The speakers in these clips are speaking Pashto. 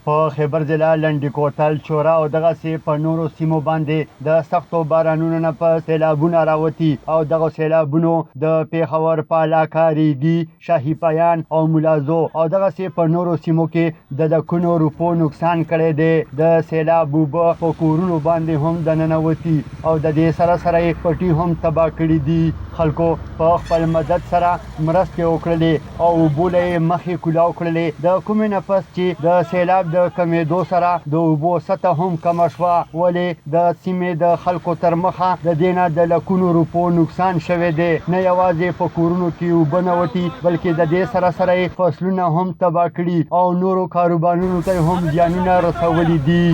په خیبر ضلع لنډي کوتل چوره او دغسې په نورو سیمو باندې د سختو بارانونو نه په سیلابونه راوتي او دغه سیلابونو د پیښور په علاقه ریګي شاهي پایان او ملازو او دغسې په نورو سیمو کې د لکونو روپو نقصان کړی دی د سیلاب اوبه په کورونو باندې هم دننوتي او د دې سره سره یې پټي هم تباه کړي دي خلکو په خپل مدد سره مرستې وکړلې او اوبو له یې مخې کولاو کړلې د کومې نه پس چې د سیلاب د کمېدو سره د اوبو سطح هم کمه شوه ولې د سیمې د خلکو تر مخه د دې نه د لکونو روپو نقصان شوی دی نه یوازې په کورونو کې اوبه ننوتي بلکې د دې سره سره یې فصلونه هم تباه کړي او نورو کاروبارونو ته هم زیانونه رسولي دي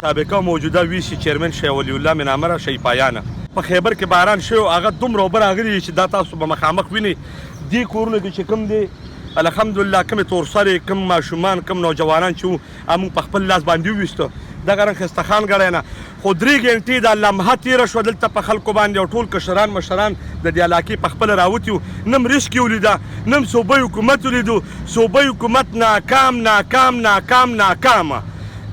سابقه موجوده ویسي چیرمن شاه ولی الله منامره شي پایانه په خیبر کې باران شو هغه دومره اوبه راغلي چې دا تاسو به مخامخ وینئ دې کورونه کې چې کوم دی الحمدلله کومې تورسرې کوم ماشومان کوم نوجوانان چې وو موږ په خپل لاس باندې وویسته دغه رنګ ښایستهخان ګړی نه خو 3 ګنټې دا لمحه تېره شوه دلته په خلکو باندې او ټول کشران مشران د دې علاقې په خپله راوتي وو نه مرسکې ولیده نه صوبه حکومت ولیدو صوبه حکومت ناکامه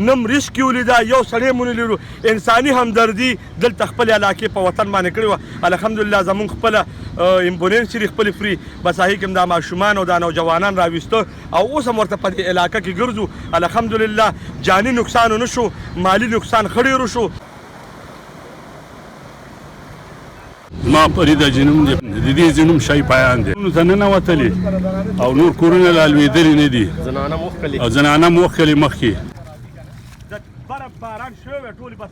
نه مرسکې ولیده یو سړی مو نه لیدو انساني همدردي دلته خپلې علاقې په وطن باندې کړې وه الحمدلله زمونږ خپله امبولینس چې خپلې فري بس هغې کې هم دا ماشومان او دا نوجوانان راویسته او اوس هم ورته په دې علاقه کې ګرځو الحمدلله جاني نقصان ونه شو مالي نقصان ښه ډېر شو ما فرید جنوم دی د دې جنوم شای پایان دی نو زنانه وتلې او نور کورونه لا لوېدلې نه دي زنانه مخکلي مخکې باران شوی ټولې بس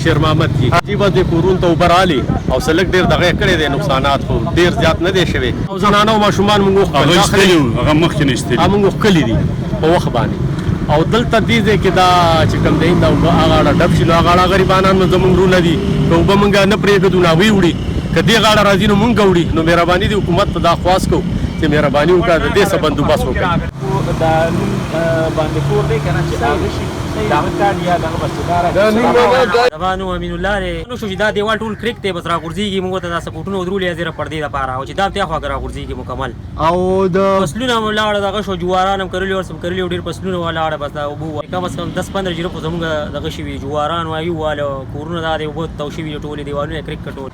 شیر محمد جی بس د کورونو ته اوبه رالي او سلک ډېر دغه کړی دی نقصانات خو ډېر زیات نه دی شوی او زنانه او ماشومان موږ هغه مخکې نه ایستلي موږ ښکلي دي په وخت باندې او دلته دې ځای کې دا چې کوم دی دا اوبه هغه اړه ډب شي نو هغه اړه غریبانان نو زموږ رونه دي که اوبه موږ نه پرېږدو نو هغوی وړي که دې غاړه راځي نو موږ وړي نو مهرباني دي حکومت ته دا خواست کوو چې مهرباني وکړه د دې څه بندوبست وکړي دا باندې کور دی که نه چې هغه شي دغه کارډ یا دغه بستهداره زبانو امین الله دی نو شو چې دا دیوال ټول کرک دی بس راغورځېږي موږ ته دا سپورټونه ودرولې زیره پردې دپاره او چې دا بیا خواږه راغورځېږي مکمل او د فصلونه هم ولاړه دغه شو جواران هم کرلي ورسم کرلي ډېر فصلونه ولاړه بس دا اوبه کم از کم 10-15 جریب خو زموږ دغه شوي جواران وایو واله کورونه دا دی اوبه تو شوي ټولې دیوالونه یې کرک کټول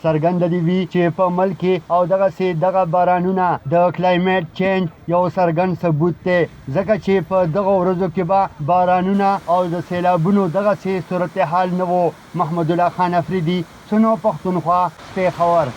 څرګنده دي وي چې په ملک کې او دغسې دغه بارانونه د کلایمیټ چینج یو څرګند ثبوت دی ځکه چې په دغه ورځو کې به بارانونه او د سیلابونو دغسې صورتحال نه و محمد الله خان افریدي سنو پښتونخوا پیښور